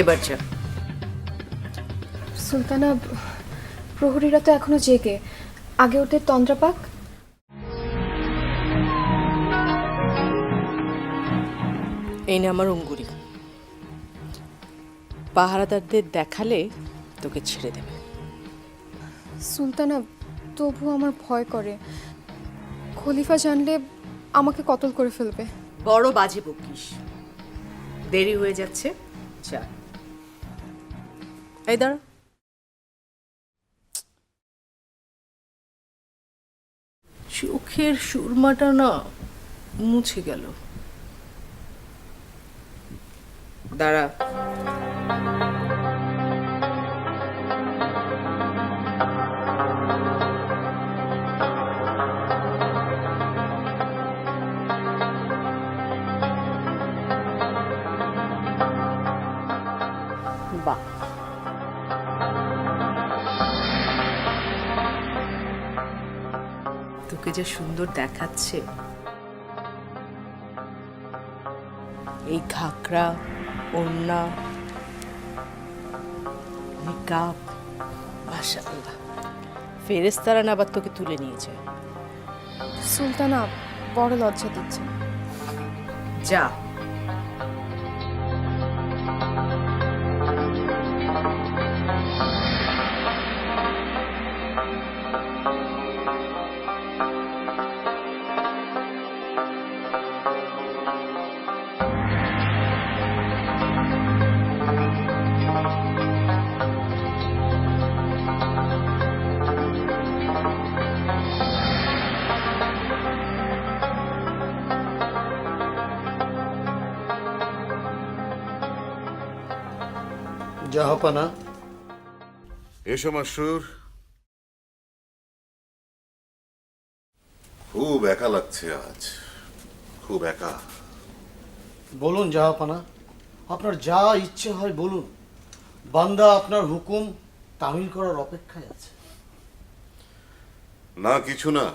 এবার যা। সুলতানা, প্রহরীরা তো এখনো জেগে, আগে ওদের তন্দ্রা পাক। এই না আমার অঙ্গুরি, পাহারাদারদের দেখালে তোকে ছেড়ে দেবে। সুলতানা, তবু আমার ভয় করে, খলিফা জানলে আমাকে কতল করে ফেলবে। বড় বাজে বকিস, দেরি হয়ে যাচ্ছে, যা। এই দাঁড়া, চোখের সুরমাটা না মুছে গেল। দাঁড়া। বাহ, তোকে যে সুন্দর দেখাচ্ছে। এই ঘাগরা, ওড়না, নিকাব, মাশাআল্লাহ, ফেরেশতারা না আবার তোকে তুলে নিয়ে যায়। সুলতানা, বড় লজ্জা দিচ্ছে। যা। জাহাপানা, এসো মাসুর। খুব একা লাগছে আজ, খুব একা। বলুন জাহাপানা, আপনার যা ইচ্ছে হয় বলুন। বান্দা আপনার হুকুম তামিল করার অপেক্ষায় আছে। না কিছু না,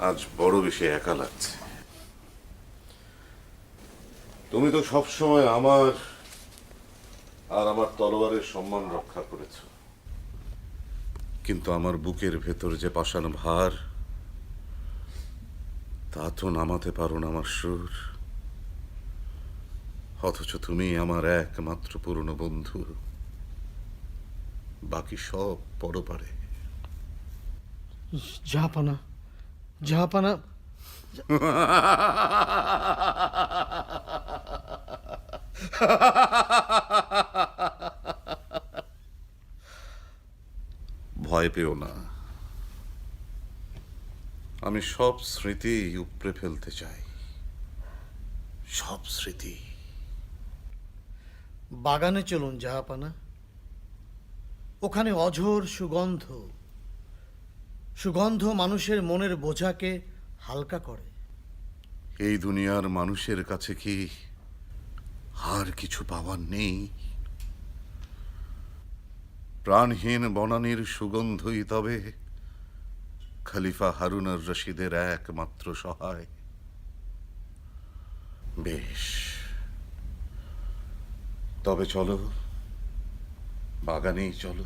আজ বড় বেশি একা লাগছে। তুমি তো সবসময় আমার আর আমার তলোয়ারের সম্মান রক্ষা করেছ, কিন্তু আমার বুকের ভেতর যে পাষাণ ভার, তা তো নামাতে পারো না মাসুর। অথচ তুমি আমার একমাত্র পুরনো বন্ধু, বাকি সব পরপারে। জাহাপানা, জাহাপানা, ভয় পেও না, আমি সব স্মৃতি উপড়ে ফেলতে চাই, সব স্মৃতি। বাগানে চলুন জাহাপানা। ওখানে অঝোর সুগন্ধ, সুগন্ধ মানুষের মনের বোঝাকে হালকা করে। এই দুনিয়ার মানুষের কাছে কি আর কিছু পাওয়ার নেই? প্রাণহীন বনানীর সুগন্ধই তবে খলিফা হারুন আর রশিদের একমাত্র সহায়। বেশ, তবে চলো, বাগানেই চলো।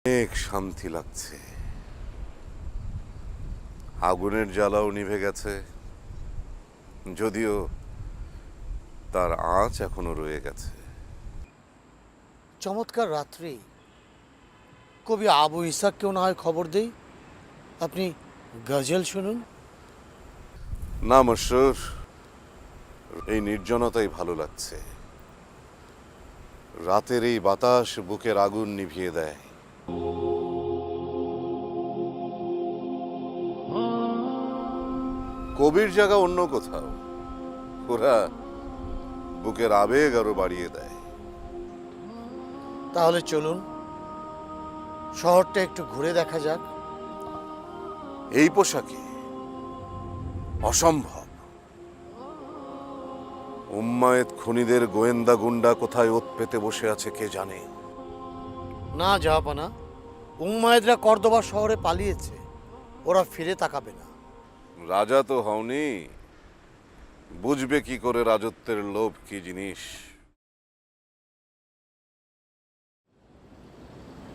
অনেক শান্তি লাগছে, আগুনের জ্বালাও নিভে গেছে, যদিও তার আঁচ এখনো রয়ে গেছে। চমৎকার রাত্রি। কবি আবু ইসাককেও না হয় খবর দেই, আপনি গজল শুনুন। না মশরুর, এই নির্জনতাই ভালো লাগছে। রাতের এই বাতাস বুকের আগুন নিভিয়ে দেয়। কবির জায়গা অন্য কোথাও, ওরা বুকের আবেগ আরো বাড়িয়ে দেয়। তাহলে চলুন শহরটা একটু ঘুরে দেখা যাক। এই পোশাকে অসম্ভব। উম্মায়েত খুনিদের গোয়েন্দা গুন্ডা কোথায় ওত পেতে বসে আছে কে জানে। না জাহাপানা, উম্মায়েদরা কর্দোবা শহরে পালিয়েছে, ওরা ফিরে তাকাবে না। রাজা তো হওনি, বুঝবে কি করে রাজত্বের লোভ কি জিনিস।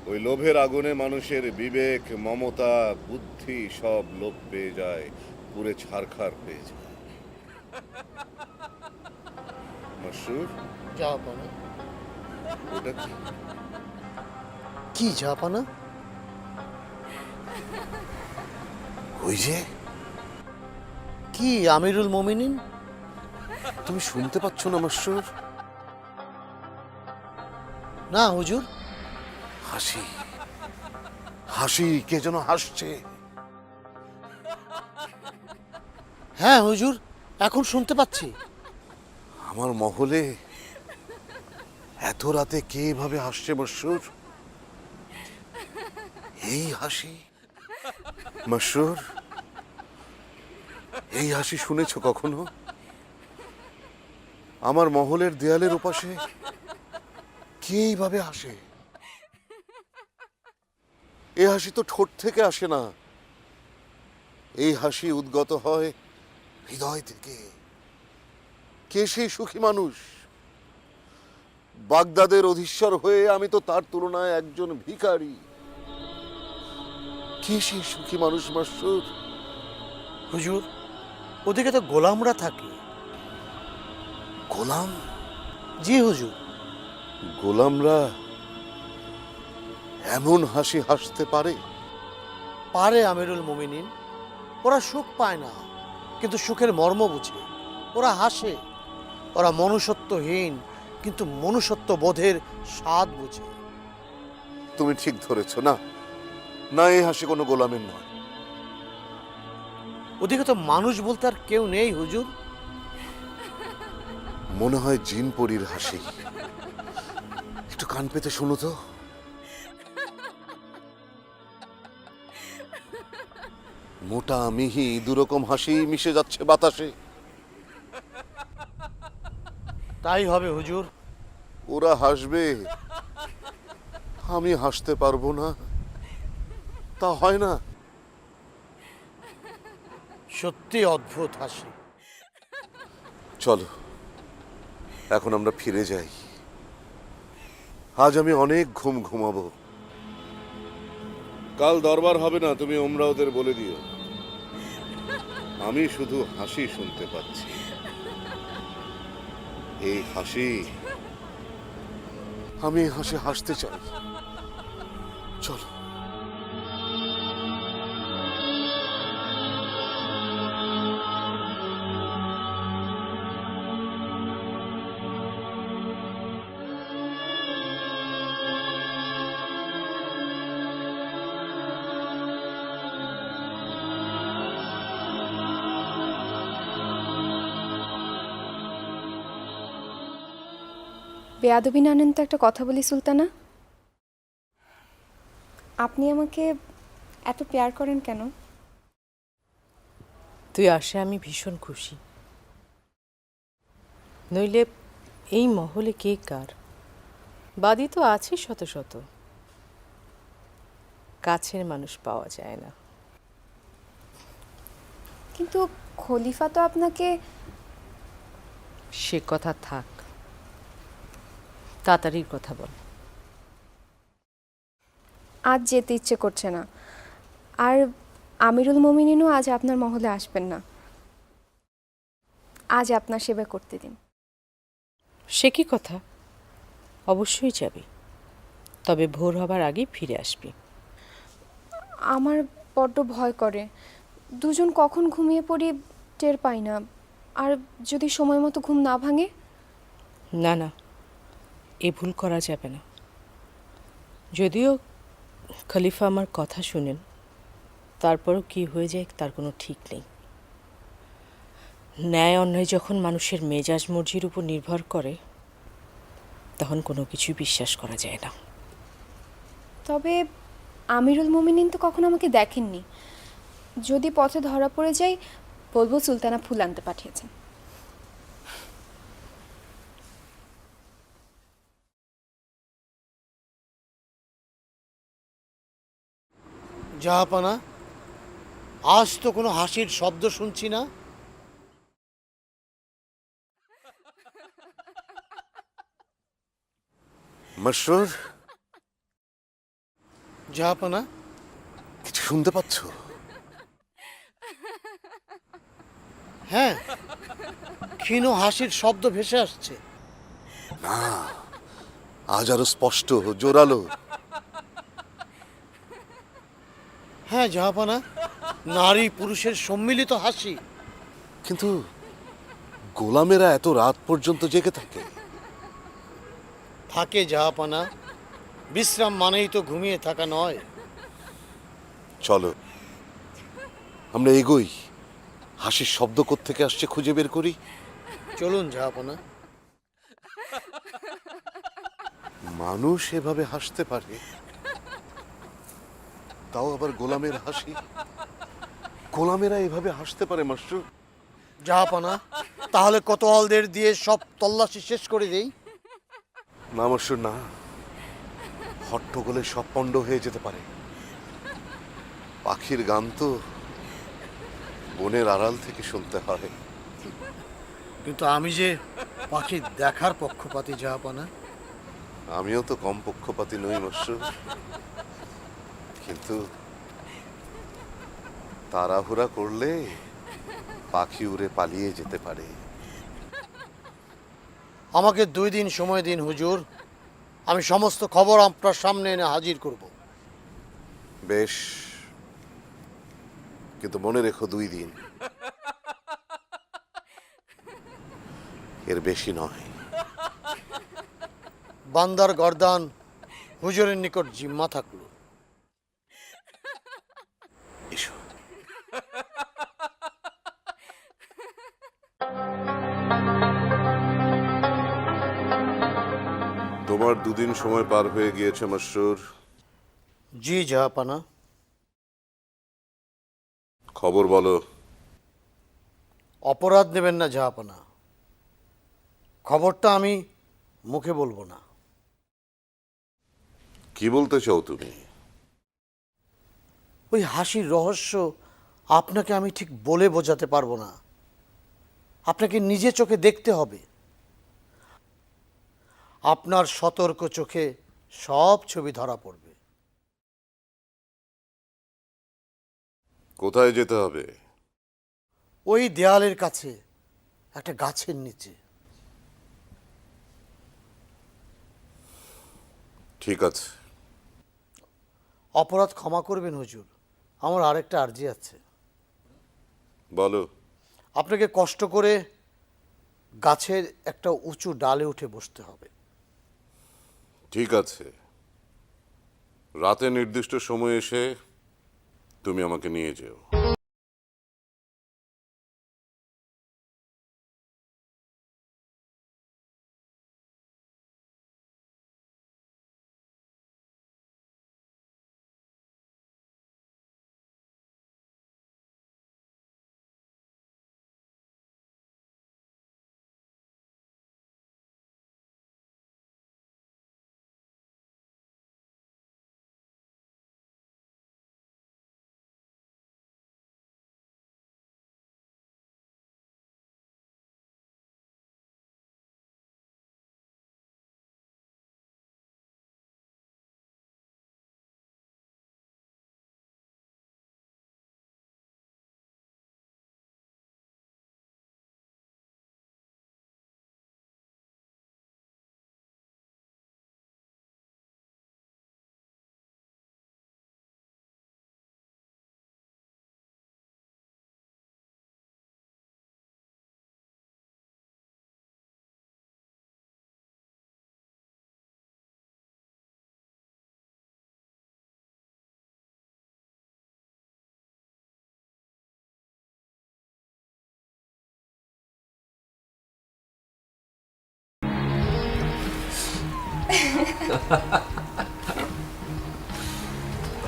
ওই লোভের আগুনে মানুষের বিবেক, মমতা, বুদ্ধি সব লোভ পেয়ে যায়, পুরে ছারখার হয়ে যায়। মাসুর, জাহাপানা, ওটা কি? কি জাহাপানা? ওই যে, কি আমিরুল মোমিনিন? তুমি শুনতে পাচ্ছ না মাসুর? না হুজুর। হাসি, হাসি, কে যেন হাসছে। হ্যাঁ হুজুর, এখন শুনতে পাচ্ছি। আমার মহলে এত রাতে কে এভাবে হাসছে মাসুর? এই হাসি মাসুর, এই হাসি শুনেছো কখনো? আমার মহলের দেয়ালের ওপাশে কে এইভাবে হাসে? এই হাসি তো ঠোঁট থেকে আসে না, এই হাসি উদ্গত হয় হৃদয় থেকে। কে সেই সুখী মানুষ? বাগদাদের অধীশ্বর হয়ে আমি তো তার তুলনায় একজন ভিখারি। কে সেই সুখী মানুষ মাসুর? হুজুর, ওদিকে তো গোলামরা থাকে। গোলাম? জি হুজুর। গোলামরা এমন হাসি হাসতে পারে? পারে আমিরুল মোমিনিন। ওরা সুখ পায় না, কিন্তু সুখের মর্ম বুঝে। ওরা হাসে। ওরা মনুষ্যত্বহীন, কিন্তু মনুষ্যত্ব বোধের স্বাদ বুঝে। তুমি ঠিক ধরেছ। না না, এই হাসি কোনো গোলামের নয়। ওদিকে তো মানুষ বলতে আর কেউ নেই হুজুর। মনে হয় জিন পরীর হাসি। একটু কান পেতে শুনো তো। মোটা মিহি দুরকম হাসি মিশে যাচ্ছে বাতাসে। তাই হবে হুজুর। ওরা হাসবে, আমি হাসতে পারবো না, তা হয় না। সত্যি অদ্ভুত হাসি। চলো এখন আমরা ফিরে যাই। আজ আমি অনেক ঘুম ঘুমাবো। কাল দরবার হবে না, তুমি ওমরাওদের বলে দিও। আমি শুধু হাসি শুনতে পাচ্ছি। এই হাসি, আমি এই হাসি হাসতে চাই। চলো। বেয়াদবি না নেন তো একটা কথা বলি সুলতানা। আপনি আমাকে এত প্যার করেন কেন? তুই আসে আমি ভীষণ খুশি। নইলে এই মহলে কে কার? বাদী তো আছে শত শত, কাছের মানুষ পাওয়া যায় না। কিন্তু খলিফা তো আপনাকে... সে কথা থাক, তাড়াতাড়ির কথা বল। আজ যেতে ইচ্ছে করছে না, আর আমিরুল মোমিনিনও আজ আপনার মহলে আসবেন না। আজ আপনার সেবা করতে দিন। সে কি কথা? অবশ্যই যাবি, তবে ভোর হবার আগেই ফিরে আসবি। আমার বড্ড ভয় করে, দুজন কখন ঘুমিয়ে পড়ি টের পাই না। আর যদি সময় মতো ঘুম না ভাঙে? না না, এ ভুল করা যাবে না। যদিও খলিফা আমার কথা শুনেন, তারপরও কি হয়ে যায় তার কোনো ঠিক নেই। ন্যায় অন্যায় যখন মানুষের মেজাজ মর্জির উপর নির্ভর করে তখন কোনো কিছুই বিশ্বাস করা যায় না। তবে আমিরুল মোমিনিন তো কখনো আমাকে দেখেননি। যদি পথে ধরা পড়ে যাই বলবো সুলতানা ফুল আনতে পাঠিয়েছেন। জাহাপানা, আজ তো কোনো হাসির শব্দ শুনছি না। মাসরুর, জাহাপানা, কিছু শুনতে পাচ্ছ? হ্যাঁ, ক্ষীণ হাসির শব্দ ভেসে আসছে। আজ আরো স্পষ্ট, জোরালো। হ্যাঁ জাহাপানা, নারী পুরুষের সম্মিলিত হাসি। কিন্তু গোলামেরা এত রাত পর্যন্ত জেগে থাকে। থাকে জাহাপানা, বিশ্রাম মানেই তো ঘুমিয়ে থাকা নয়। চলো আমরা এগোই, হাসির শব্দ কোত্থেকে আসছে খুঁজে বের করি। চলুন জাহাপানা। মানুষ এভাবে হাসতে পারে, তাও আবার গোলামের হাসি। গোলামেরা এভাবে হাসতে পারে মাস্টার? জাহাপানা, তাহলে কোতোয়ালদের দিয়ে সব তল্লাশি শেষ করে দেই। না মাস্টার না, হট্টগোলে সব পণ্ড হয়ে যেতে পারে। পাখির গান তো বনের আড়াল থেকে শুনতে হয়। কিন্তু আমি যে পাখি দেখার পক্ষপাতী জাহাপানা। আমিও তো কম পক্ষপাতী নই মাস্টার, কিন্তু তাড়াহুড়া করলে পাখি উড়ে পালিয়ে যেতে পারে। আমাকে 2 দিন সময় দিন হুজুর, আমি সমস্ত খবর আপনার সামনে এনে হাজির করব। বেশ, কিন্তু মনে রেখো 2 দিন, এর বেশি নয়। বান্দার গর্দান হুজুরের নিকট জিম্মা থাকলো। এসো। তোমার 2 দিন সময় পার হয়ে গিয়েছে মাসরুর। জি জাহাপানা। খবর বলো। অপরাধ নেবেন না জাহাপানা, খবরটা আমি মুখে বলবো না। কি বলতে চাও তুমি? ওই হাসির রহস্য আপনাকে আমি ঠিক বলে বোঝাতে পারবো না। আপনাকে নিজে চোখে দেখতে হবে। আপনার সতর্ক চোখে সব ছবি ধরা পড়বে। কোথায় যেতে হবে? ওই দেয়ালের কাছে একটা গাছের নিচে। ঠিক আছে। অপরাধ ক্ষমা করবেন হুজুর, আমার আরেকটা আর্জি আছে। বলো। আপনাকে কষ্ট করে গাছের একটা উঁচু ডালে উঠে বসতে হবে। ঠিক আছে, রাতে নির্দিষ্ট সময় এসে তুমি আমাকে নিয়ে যেও।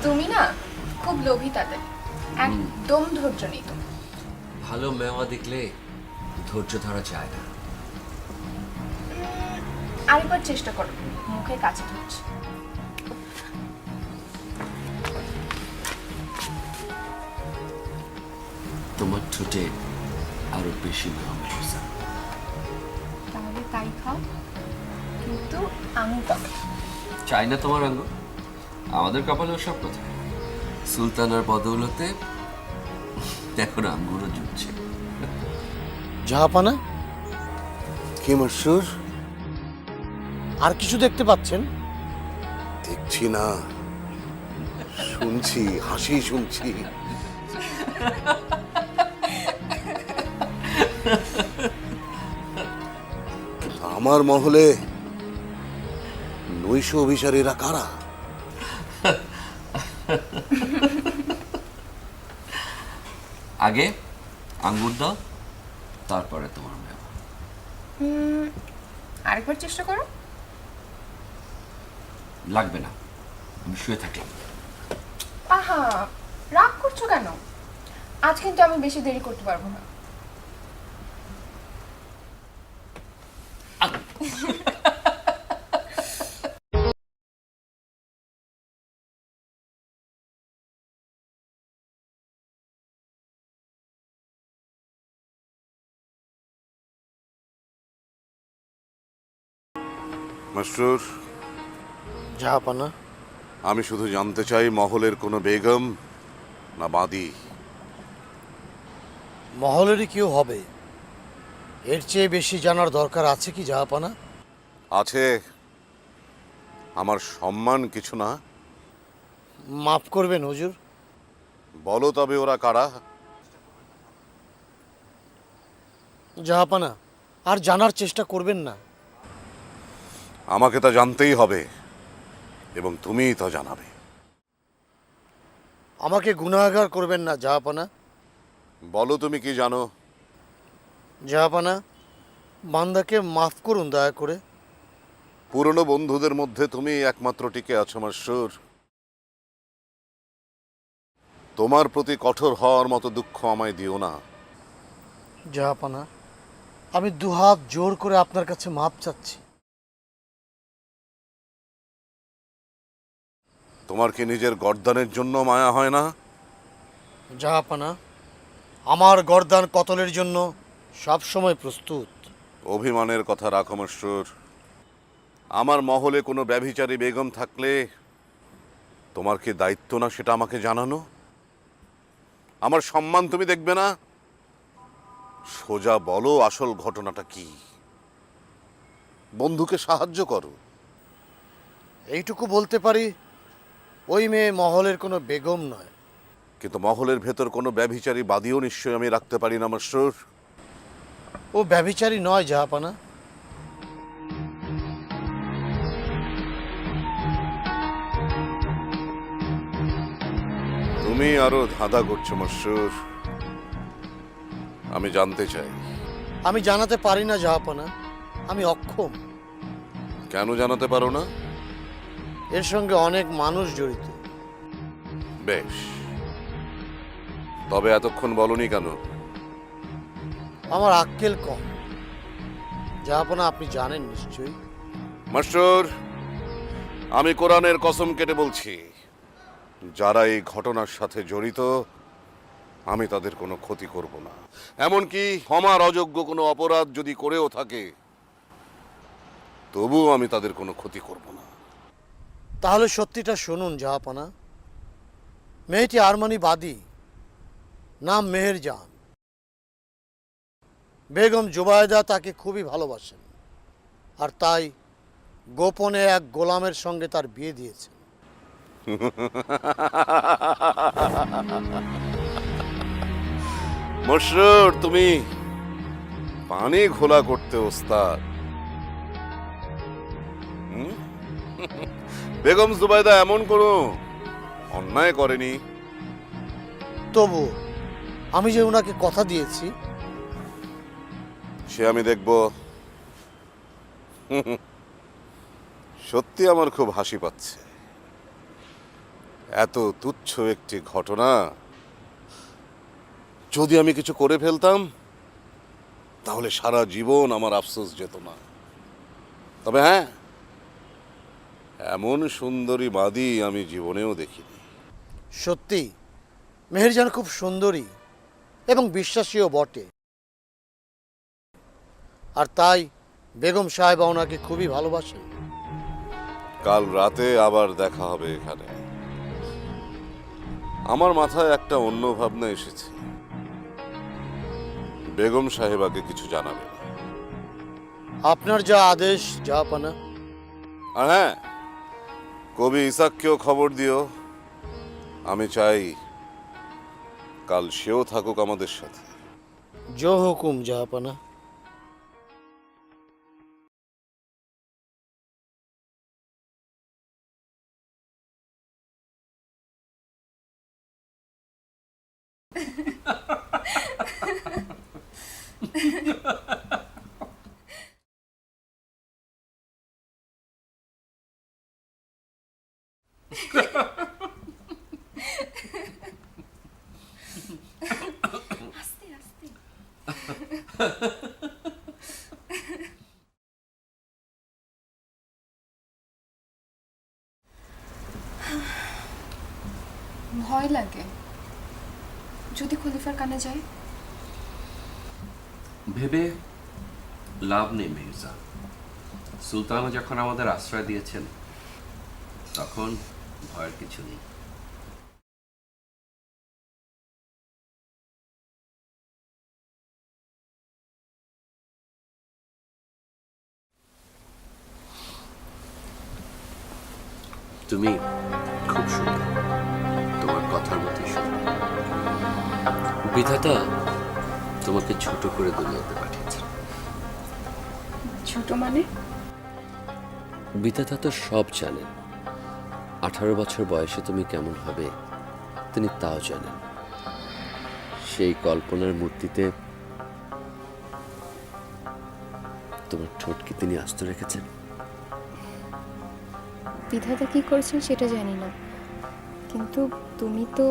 তুমি না খুব লোভী তাদের, একদম ধৈর্য নেই তুমি। ভালো মেওয়া দেখলে ধৈর্য ধরা যায় না। আরেকবার চেষ্টা করো, মুখে কাছে ধরছে। তোমার ঠোঁটে আরো বেশি মেওয়া মেশা। তাহলে তাই খাও, কিন্তু আমি তবে চাই না তোমার আঙ্গুর, আমাদের কপালে সব কথা। সুলতানার বদৌলতে এখন আঙ্গুরও জুটছে। জাহাপানা, কি মাস্টার? আর কিছু দেখতে পাচ্ছেন? দেখছি না, শুনছি, হাসি শুনছি। কিন্তু আমার মহলে নৈশ অভিসারীরা কারা? আগে আঙ্গুর দাও, তারপরে তোমার মেওয়া। আরেকবার চেষ্টা করো। লাগবে না, আমি শুয়ে থাকলাম। আহা, রাগ করছো কেন? আজ কিন্তু আমি বেশি দেরি করতে পারবো না। মাস্টার, জাহাপানা, আমি শুধু জানতে চাই মহলের কোনো বেগম না বাদী? মহলেরই কেউ হবে, এর চেয়ে বেশি জানার দরকার আছে কি জাহাপানা? আছে, আমার সম্মান কিছু না? মাফ করবেন হুজুর। বলো তবে ওরা কারা? জাহাপানা, আর জানার চেষ্টা করবেন না। আমাকে তা জানতেই হবে এবং তুমিই তা জানাবে। আমাকে গুনাহগার করবেন না জাহাপানা। বলো তুমি কি জানো? জাহাপানা, বান্দাকে মাফ করুন দয়া করে। পুরনো বন্ধুদের মধ্যে তুমি একমাত্র টিকে আছো মাস্টার। তোমার প্রতি কঠোর হওয়ার মতো দুঃখ আমায় দিও না। জাহাপানা, আমি দুহাত জোর করে আপনার কাছে মাপ চাচ্ছি। তোমার কি নিজের গর্দানের জন্য মায়া হয় না? জাহাপানা, আমার গর্দান কতলের জন্য সব সময় প্রস্তুত। অভিমানের কথা রাখো মাস্টার। আমার মহলে কোনো ব্যভিচারী বেগম থাকলে তোমার কি দায়িত্ব না সেটা আমাকে জানানো? আমার সম্মান তুমি দেখবে না? সোজা বলো আসল ঘটনাটা কি। বন্ধুকে সাহায্য করো। এইটুকু বলতে পারি, ওই মেয়ে মহলের কোনো বেগম নয়। কিন্তু মহলের ভেতর কোনো ব্যভিচারী বাদীও নিশ্চয়ই আমি রাখতে পারি না মাস্টার। ও ব্যভিচারী নয় জাহাপানা। তুমি আরো ধাঁধা করছো মাস্টার। আমি জানতে চাই। আমি জানাতে পারি না জাহাপানা, আমি অক্ষম। কেন জানাতে পারো না? এর সঙ্গে অনেক মানুষ জড়িত। বেশ, তবে এতক্ষণ বলনি কেন? আমার আক্কেল কম জাহাপানা, আপনি জানেন নিশ্চয়ই। মাস্টার, আমি কোরআনের কসম কেটে বলছি, যারা এই ঘটনার সাথে জড়িত আমি তাদের কোনো ক্ষতি করব না। এমনকি ক্ষমার অযোগ্য কোনো অপরাধ যদি করেও থাকে তবুও আমি তাদের কোনো ক্ষতি করব না। তাহলে সত্যিটা শুনুন জাহাপানা। মেয়েটি আরমানি বাদী, নাম মেহেরজান। বেগম জুবায়েদা তাকে খুবই ভালোবাসেন, আর তাই গোপনে এক গোলামের সঙ্গে তার বিয়ে দিয়েছেন। মাস্টার, তুমি পানি ঘোলা করতে ওস্তাদ। বেগম জুবাইদা এমন কোনো অন্যায় করেনি। তবু আমি যে ওনাকে কথা দিয়েছি। সে আমি দেখব, সত্যি আমার খুব হাসি পাচ্ছে। এত তুচ্ছ একটি ঘটনা যদি আমি কিছু করে ফেলতাম তাহলে সারা জীবন আমার আফসোস যেত না। তবে হ্যাঁ, এমন সুন্দরী মাদি আমি জীবনেও দেখিনি। সত্যি মেহেরজান খুব সুন্দরী এবং বিশ্বাসীও বটে, আর তাই বেগম সাহেবা ওনাকে খুবই ভালোবাসেন। কাল রাতে আবার দেখা হবে এখানে। আমার মাথায় একটা অন্য ভাবনা এসেছে। বেগম সাহেবাকে কিছু জানাবে না। আপনার যা আদেশ জাহাপানা। আর হ্যাঁ, কবি ইসাককেও খবর দিও। আমি চাই কাল সেও থাকুক আমাদের সাথে। জো হুকুম জাহাপানা। ভয় লাগে যদি খলিফার কানে যায়। ভেবে লাভ নেই মির্জা। সুলতানা যখন আমাদের আশ্রয় দিয়েছেন তখন ভয়ের কিছু নেই। তুমি খুব সুন্দর, তোমার কথার মতো সুন্দর। বিধাতা তোমাকে ছোট করে দুনিয়াতে পাঠিয়েছে। ছোট মানে? বিধাতা তো সব জানেন। 18 বছর বয়সে তুমি কেমন হবে তিনি তাও জানেন। সেই কল্পনার মূর্তিতে তোমার ঠোঁটকে তিনি আস্ত রেখেছেন। বিধাতা কি করেছেন সেটা জানি না, কিন্তু তুমি তো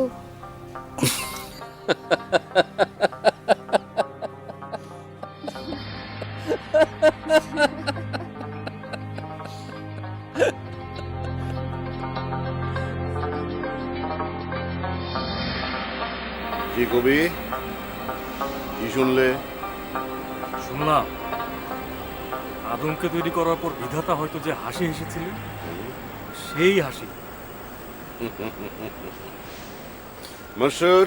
কি কবি, কি শুনলে? শুনলাম আদমকে তৈরি করার পর বিধাতা হয়তো যে হাসি হেসেছিলেন সেই হাসি। মনসুর,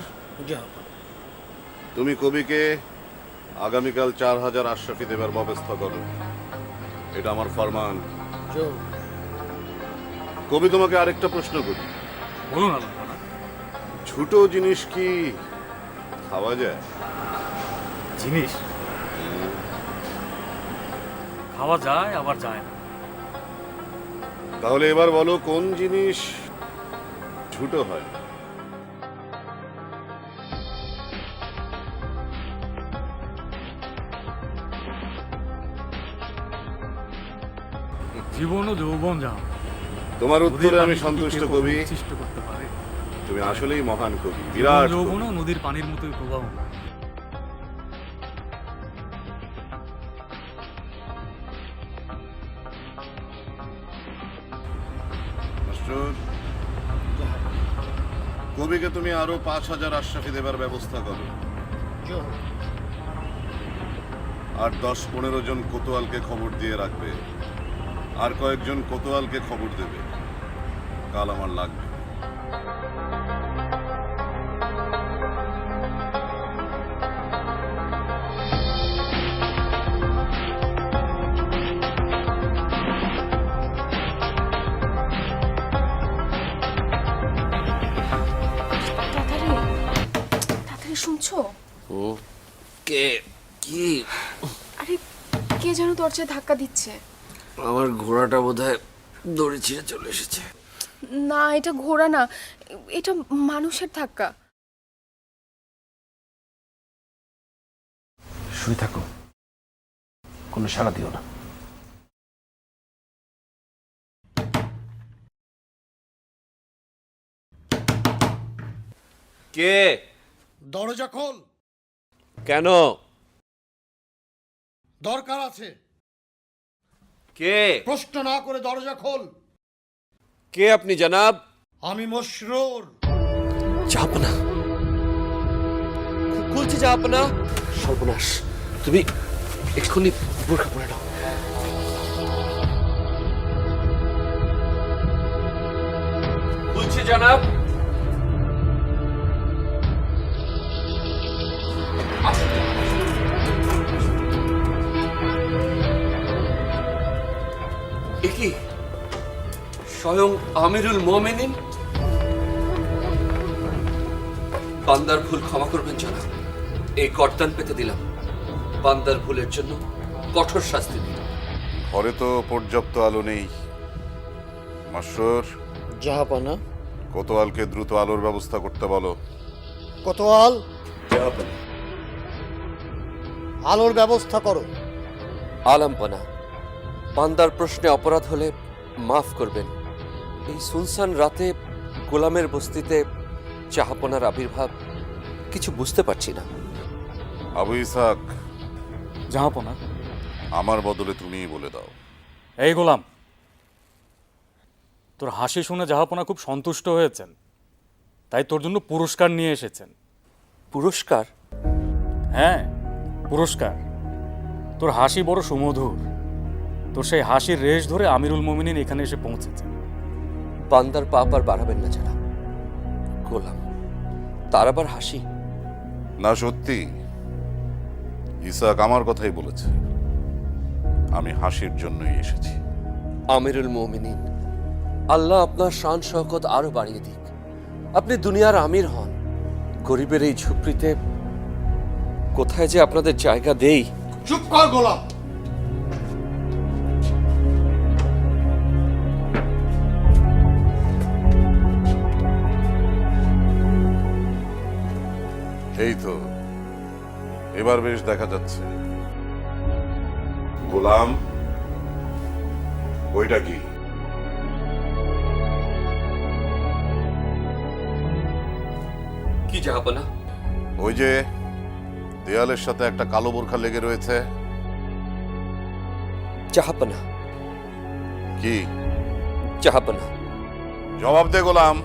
জাহাপানা। তুমি কবিকে আগামীকাল 4000 আশরাফি দেবার ব্যবস্থা করো। এটা আমার ফরমান। জো। কবি, তোমাকে আরেকটা প্রশ্ন করি। বলুন আল্লাহ। ছোট জিনিস কি খাওয়া যায়? জিনিস খাওয়া যায় আবার যায় না। তাহলে এবার বলো কোন জিনিস ছোট হয়? জীবন ও যৌবন যা তোমার উত্তরে আমি সন্তুষ্ট কবি। সৃষ্টি করতে পারে। তুমি আসলেই মহান কবি, বিরাট কবি। যৌবন নদীর পানির মতোই প্রবাহ। মাস্টার, কবিকে তুমি আরো 5000 আশরাফি দেবার ব্যবস্থা করো। জো। আর 10-15 জন কোতোয়ালকে খবর দিয়ে রাখবে। আর কয়েকজন কোতোয়ালকে খবর দেবে। কাল আমার লাগবে। তাড়াতাড়ি তাড়াতাড়ি শুনছো? কে কি? আরে কে যেন দরজায় ধাক্কা দিচ্ছে। আমার ঘোড়াটা বোধহয় দড়ি ছিঁড়ে চলে এসেছে। না, এটা ঘোড়া না, এটা মানুষের ধাক্কা। শুয়ে থাকো, কোনো সাড়া দিও না। কে? দরজা খোল, কেন? দরকার আছে। কে? প্রশ্ন না করে দরজা খোল। কে আপনি জনাব? আমি মশরুর। জাহাপনা, খুলছে জাহাপনা। সর্বনাশ, তুমি এক্ষুনি বোরখা পরে নাও। খুলছে জনাব। আসুন। এ কি স্বয়ং আমিরুল মোমেনিন? বান্দার ভুল ক্ষমা করবেন জনাব, এই গর্দান পেতে দিলাম। বান্দার ভুলের জন্য কঠোর শাস্তি দিন। ঘরে তো পর্যাপ্ত আলো নেই। মাস্টার, জাহাপানা। কোতোয়ালকে দ্রুত আলোর ব্যবস্থা করতে বলো। কোতোয়াল, জাহাপনা। আলোর ব্যবস্থা করো। আলামপনা, বান্দার প্রশ্নে অপরাধ হলে মাফ করবেন। এই সুনসান রাতে গোলামের বস্তিতে জাহাপনার আবির্ভাব কিছু বুঝতে পারছি না। আবু ইসাক, জাহাপনা। আমার বদলে তুমিই বলে দাও। এই গোলাম, তোর হাসি শুনে জাহাপনা খুব সন্তুষ্ট হয়েছেন, তাই তোর জন্য পুরস্কার নিয়ে এসেছেন। পুরস্কার? হ্যাঁ, পুরস্কার। তোর হাসি বড় সুমধুর, তোর সেই হাসির রেশ ধরে আমিরুল মোমিনিন এখানে এসে পৌঁছেছে। বান্দার পাপ আর বাড়াবেন না যারা। গোলাম, তার আবার হাসি? না, সত্যি ইসাক আমার কথাই বলেছে। আমি হাসির জন্যই এসেছি। আমিরুল মোমিনিন, আল্লাহ আপনার শান শওকত আরো বাড়িয়ে দিক। আপনি দুনিয়ার আমির হন। গরিবের এই ঝুপড়িতে কোথায় যে আপনাদের জায়গা দেই। চুপ কর গোলাম। এই তো, এবার বেশ দেখা যাচ্ছে। গোলাম, ওইটা কি? কি জাহাপনা? ওই যে দেয়ালের সাথে একটা কালো বোরখা লেগে রয়েছে। জাহাপনা। কি? জাহাপনা। জবাব দে গোলাম।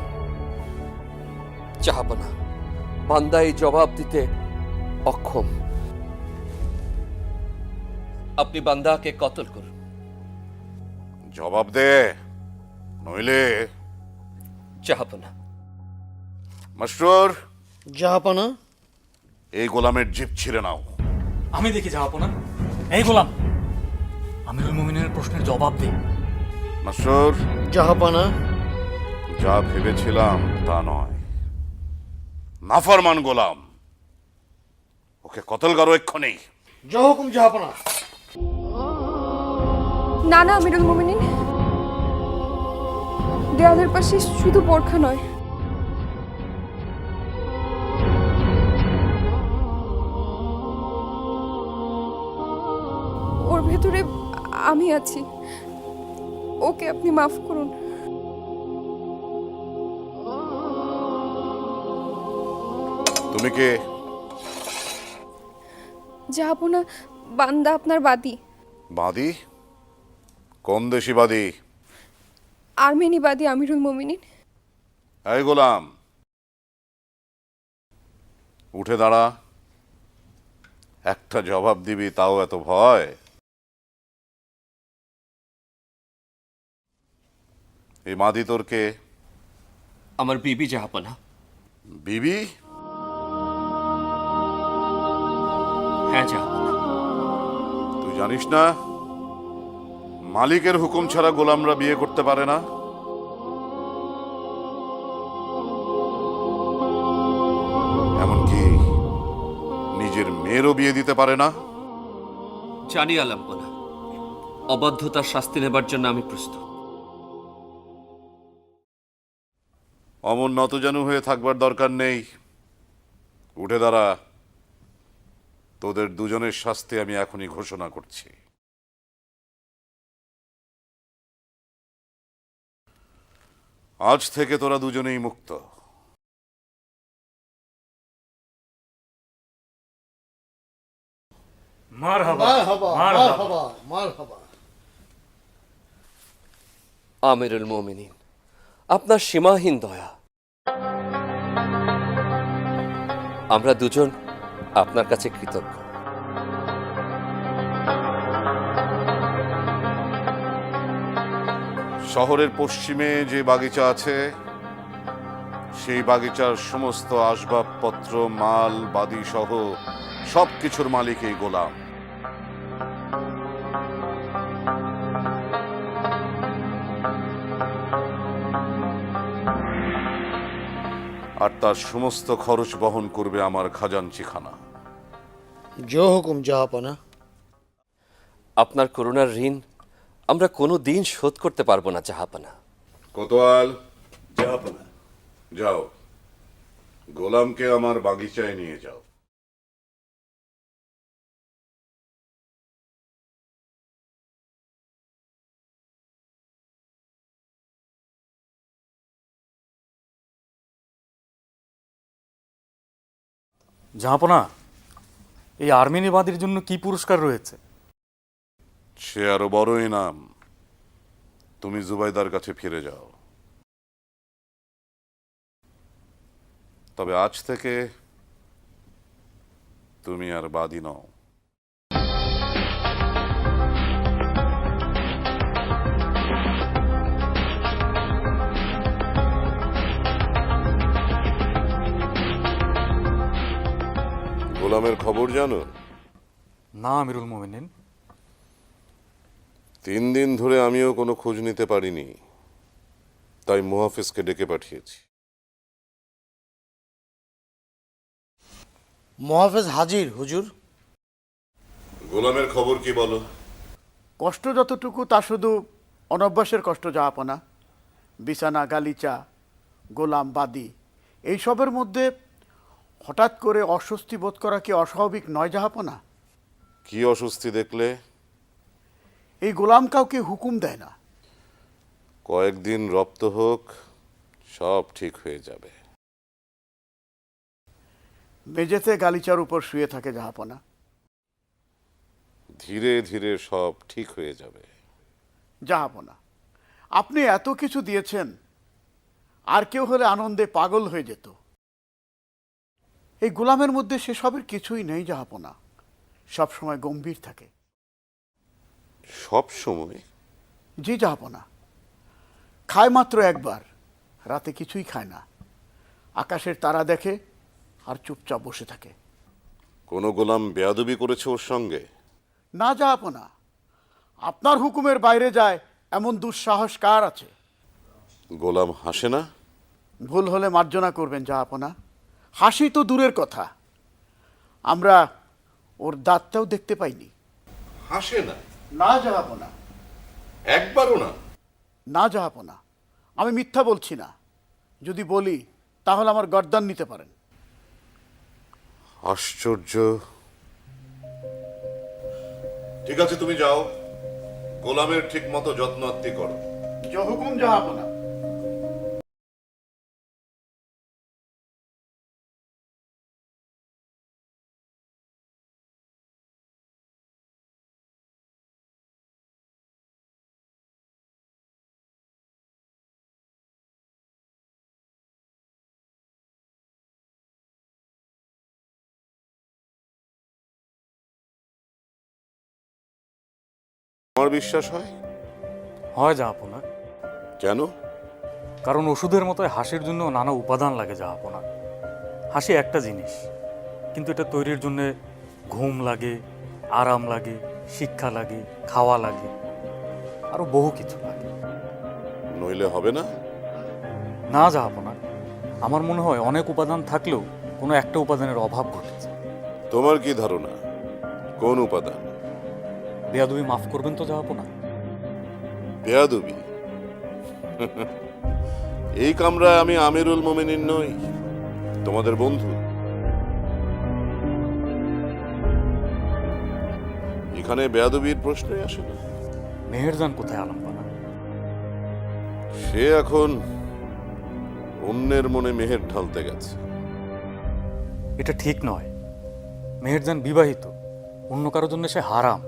জাহাপনা, বান্দা এই জবাব দিতে অক্ষম। আপনি বান্দাকে কতল করুন। জবাব দে, নইলে। জাহাপনা। মাস্টার, জাহাপানা। এই গোলামের জিভ ছিঁড়ে নাও। আমি দেখি জাহাপনা। এই গোলাম, আমিরুল মোমিনের প্রশ্নের জবাব দে। মাস্টার, জাহাপানা। যা ভেবেছিলাম তা নয়। নাফরমান গোলাম, ওকে কতল করো এক্ষুনি। জহুকুম জাহাপানা। না না আমিরুল মোমিনিন, দেওয়ালের পাশে শুধু বোরখা নয়, ওর ভেতরে আমি আছি। ওকে আপনি মাফ করুন। তুমি কে? জাহাপনা, বান্দা আপনার বাদী। বাদী? কোন দেশি বাদী? আর্মেনি বাদী আমিরুল মোমিনিন। এই গোলাম, উঠে দাঁড়া। একটা জবাব দিবি তাও এত ভয়? এই মাদি তোর কে? আমার বিবি জাহাপনা। বিবি? হ্যাঁ জাহাপনা। তুই জানিস না মালিকের হুকুম ছাড়া গোলামরা বিয়ে করতে পারে না? এমনকি নিজের মেয়েরও বিয়ে দিতে পারে না? জানি আলাম্পনা, অবাধ্যতার শাস্তি নেবার জন্য আমি প্রস্তুত। অমন নতজানু হয়ে থাকবার দরকার নেই। উঠে দাঁড়া। তোদের দুজনের শাস্তি আমি এখনই ঘোষণা করছি। আজ থেকে তোরা দুজনেই মুক্ত। মারহাবা মারহাবা মারহাবা মারহাবা। আমিরুল মোমিনিন, আপনার সীমাহীন দয়া। আমরা দুজন আপনার কাছে কৃতজ্ঞ। শহরের পশ্চিমে যে বাগিচা আছে সেই বাগিচার সমস্ত আসবাবপত্র, মাল, বাদি সহ সবকিছুর মালিক এই গোলাম। আর তার সমস্ত খরচ বহন করবে আমার খাজানচিখানা। জো হুকুম জাহাপনা। আপনার করুণার ঋণ আমরা কোনো দিন শোধ করতে পারবো না জাহাপানা। কোতোয়াল, যাও, গোলামকে আমার বাগিচায় নিয়ে যাও। জাহাপনা, এই আর্মেনিবাদীর জন্য কি পুরস্কার রয়েছে? সে আরো বড় ইনাম। তুমি জুবাইদার কাছে ফিরে যাও। তবে আজ থেকে তুমি আর বাদী নও। গোলামের খবর জানো? না আমিরুল মোমিনিন। 3 দিন ধরে আমিও কোনো খোঁজ নিতে পারিনি, তাই মুহাফিজকে ডেকে পাঠিয়েছি। মহাফেজ হাজির হুজুর। গোলামের খবর কি বলো? কষ্ট যতটুকু তা শুধু অনভ্যাসের কষ্ট জাহাপনা। বিছানা, গালিচা, গোলাম, বাদী এইসবের মধ্যে হঠাৎ করে অস্বস্তি বোধ করা কি অস্বাভাবিক নয় জাহাপনা? কি অস্বস্তি দেখলে? এই গোলাম কাউকে হুকুম দেয় না। কয়েকদিন রপ্ত হোক, সব ঠিক হয়ে যাবে। মেঝেতে গালিচার উপর শুয়ে থাকে জাহাপনা। ধীরে ধীরে সব ঠিক হয়ে যাবে। জাহাপনা, আপনি এত কিছু দিয়েছেন, আর কেউ হলে আনন্দে পাগল হয়ে যেত। এই গোলামের মধ্যে সেসবের কিছুই নেই জাহাপনা। সবসময় গম্ভীর থাকে। সব সময়? জি জাহাপনা। খায় মাত্র একবার, রাতে কিছুই খায় না। আকাশের তারা দেখে আর চুপচাপ বসে থাকে। কোনো গোলাম বেয়াদবি করেছে ওর সঙ্গে? না জাহাপনা, আপনার হুকুমের বাইরে যায় এমন দুঃসাহস কার আছে? গোলাম হাসে না? ভুল হলে মার্জনা করবেন জাহাপনা। হাসি তো দূরের কথা, আমরা ওর দাঁতটাও দেখতে পাইনি। হাসে না? না জাহাপনা। একবারও না? না জাহাপনা, আমি মিথ্যা বলছি না। যদি বলি তাহলে আমার গর্দান নিতে পারেন। আশ্চর্য। ঠিক আছে, তুমি যাও, গোলামের ঠিক মতো যত্ন আত্তি করো। হুকুম জাহাপনা। আমার বিশ্বাস হয়? হয় জাহাপনা। কেন? কারণ ওষুধের মতো হাসির জন্য নানা উপাদান লাগে জাহাপনা। হাসি একটা জিনিস, কিন্তু এটা তৈরির জন্য ঘুম লাগে, আরাম লাগে, শিক্ষা লাগে, খাওয়া লাগে, আরো বহু কিছু লাগে। নইলে হবে না? না জাহাপনা, আমার মনে হয় অনেক উপাদান থাকলেও কোনো একটা উপাদানের অভাব ঘটেছে। তোমার কি ধারণা কোন উপাদান? বেয়াদবি মাফ করবেন তো জাহাপনা? বেয়াদবি? এই কামরায় আমি আমিরুল মোমিনিন নই, তোমাদের বন্ধু। এখানে বেয়াদবির প্রশ্নই আসে না। মেহেরজান কোথায় আলমপানা? সে এখন অন্যের মনে মেহের ঢালতে গেছে। এটা ঠিক নয়। মেহেরজান বিবাহিত, অন্য কারোর জন্য সে হারাম।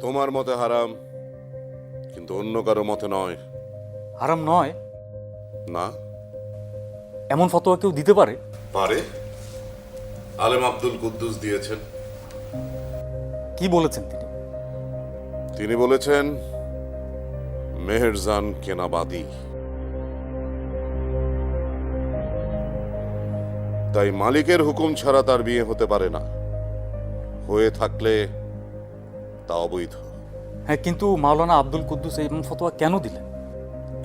তোমার মতে হারাম, কিন্তু অন্য কারো মতে নয়। হারাম নয় না, এমন ফতোয়া কেউ দিতে পারে? পারে। আলেম আব্দুল কুদ্দুস দিয়েছেন। কি বলেছেন তিনি? তিনি বলেছেন মেহেরজান কেনাবাদী, তাই মালিকের হুকুম ছাড়া তার বিয়ে হতে পারে না, হয়ে থাকলে তা অবৈধ। হ্যাঁ, কিন্তু মাওলানা আব্দুল কুদ্দুস এমন ফতোয়া কেন দিলেন?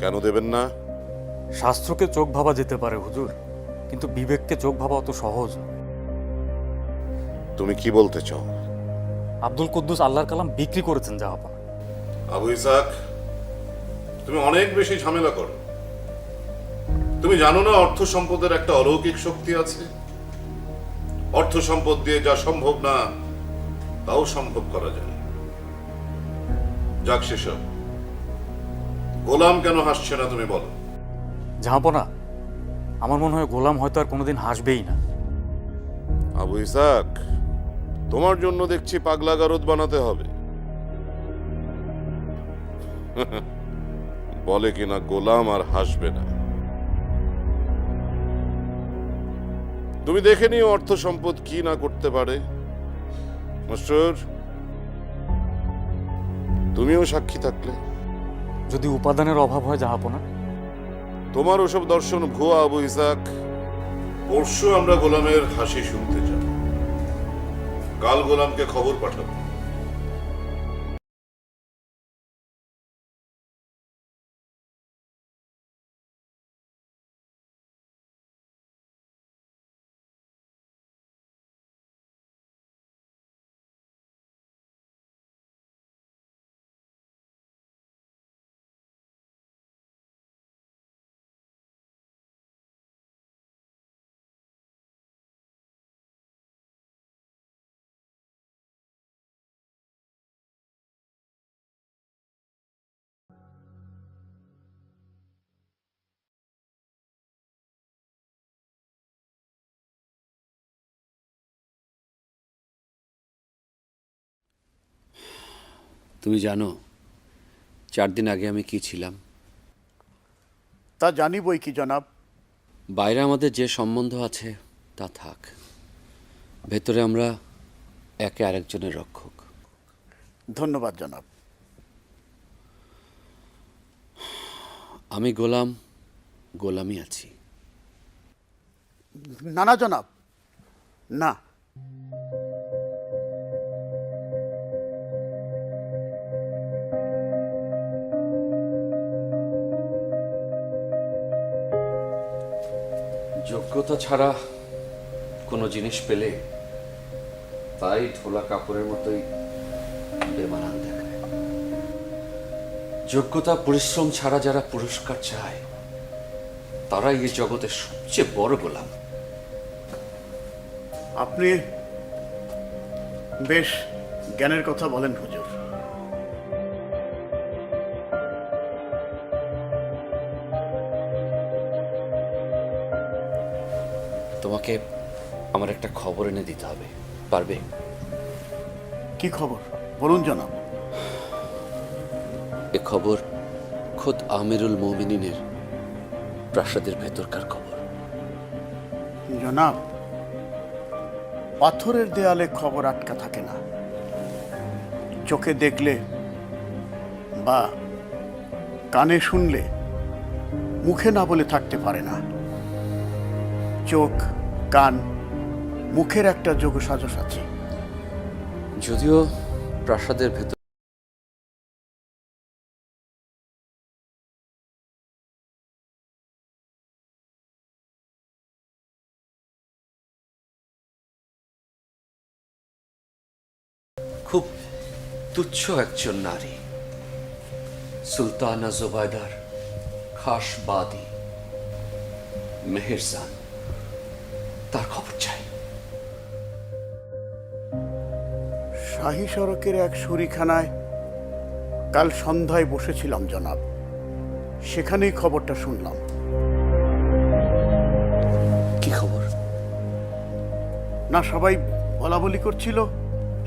কেন দেবেন না? শাস্ত্রকে চোখ ভাবা যেতে পারে হুজুর, কিন্তু বিবেককে চোখ ভাবা অত সহজ না। তুমি কি বলতে চাও? আব্দুল কুদ্দুস আল্লাহর কালাম বিক্রি করেছেন জাহাপনা। আবু ইসাক, তুমি অনেক বেশি ঝামেলা করো। তুমি জানো না অর্থ সম্পদের একটা অলৌকিক শক্তি আছে? অর্থ সম্পদ দিয়ে যা সম্ভব না তাও সম্ভব করা যায়। যাক সেসব, গোলাম কেন হাসছে না তুমি বলো? জাহাপনা, আমার মনে হয় গোলাম হয়তো আর কোনোদিন হাসবেই না। আবু ইসাক, তোমার জন্য দেখছি পাগলা গারদ বানাতে হবে। বলে কিনা গোলাম আর হাসবে না। তুমি দেখে নিও অর্থ সম্পদ কি না করতে পারে। মাস্টার, তুমিও সাক্ষী থাকলে। যদি উপাদানের অভাব হয় জাহাপনা? তোমার ওসব দর্শন ভুয়া আবু ইসাক। পরশু আমরা গোলামের হাসি শুনতে যাব, কাল গোলামকে খবর পাঠাবো। তুমি জানো 4 দিন আগে আমি কি ছিলাম? তা জানি বই কি জনাব। বাইরে আমাদের যে সম্বন্ধ আছে তা থাক, ভেতরে আমরা একে আরেকজনের রক্ষক। ধন্যবাদ জনাব। আমি গোলাম, গোলামই আছি। না না জনাব, না। যোগ্যতা ছাড়া কোনো জিনিস পেলে তাই ঢোলা কাপড়ের মতোই বেমানান দেখায়। যোগ্যতা পরিশ্রম ছাড়া যারা পুরস্কার চায় তারাই এই জগতের সবচেয়ে বড় গোলাম। আপনি বেশ জ্ঞানের কথা বলেন হুজুর। তোমাকে আমার একটা খবর এনে দিতে হবে, পারবে? কি খবর বলুন জনাব। এ খবর খোদ আমিরুল মোমিনিনের প্রাসাদের ভেতরকার খবর। জনাব, পাথরের দেয়ালে খবর আটকা থাকে না। চোখে দেখলে বা কানে শুনলে মুখে না বলে থাকতে পারে না। চোখ, কান, মুখের একটা যোগসাজশ আছে। যদিও প্রাসাদের ভেতর খুব তুচ্ছ একজন নারী, সুলতানা জোবায়দার খাস বাদী মেহেরজান, তার খবর চাই। শাহী সড়কের এক শুরিখানায় কাল সন্ধ্যায় বসেছিলাম জনাব, সেখানেই খবরটা শুনলাম। কি খবর? না, সবাই বলা বলি করছিল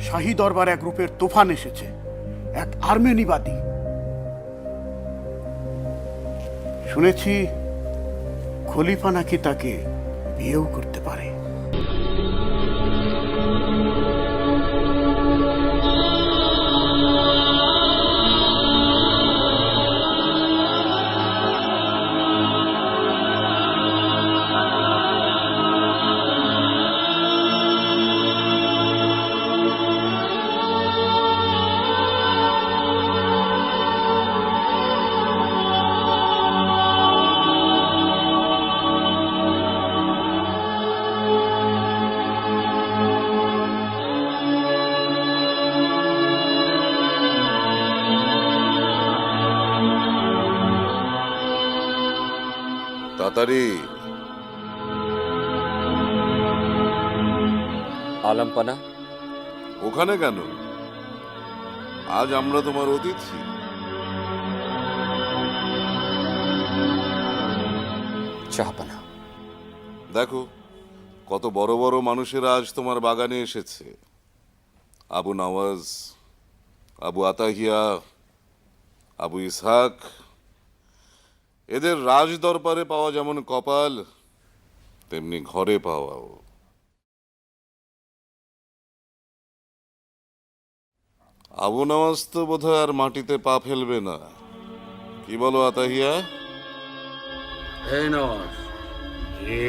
শাহী দরবার এক রূপের তুফান এসেছে, এক আর্মেনিবাদী। শুনেছি খলিফা নাকি তাকে বিয়েও করতে পারে। তাড়াতাড়ি। আলমপানা, ওখানে কেন? আজ আমরা তোমার অতিথি। জাহাপনা। দেখো, কত বড় বড় মানুষেরা আজ তোমার বাগানে এসেছে। আবু নওয়াজ, আবু আতাহিয়া, আবু ইসহাক। এদের রাজ দরবারে পাওয়া যেমন কপাল, তেমনি ঘরে পাওয়াও। আবু নওয়াজ তো বোধহয় আর মাটিতে পা ফেলবে না, কি বলো আতাহিয়া? এই নওয়াজ, জি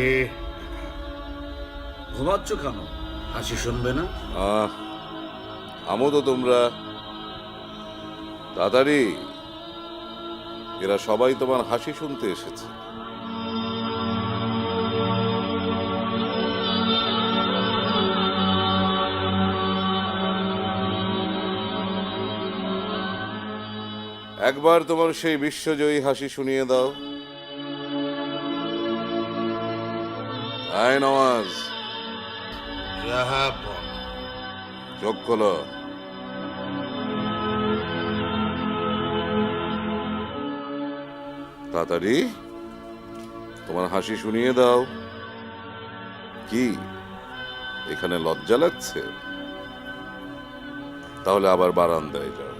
ঘুমাচ্ছ কেন? হাসি শুনবে না? আমো তো তোমরা তাড়াতাড়ি। এরা সবাই তোমার হাসি শুনতে এসেছে। একবার তোমার সেই বিশ্বজয়ী হাসি শুনিয়ে দাও। আয় নওয়াজ, চোখ খোলো। তাড়াতাড়ি তোমার হাসি শুনিয়ে দাও। কি এখানে লজ্জা লাগছে? তাহলে আবার বারান্দায় যাও,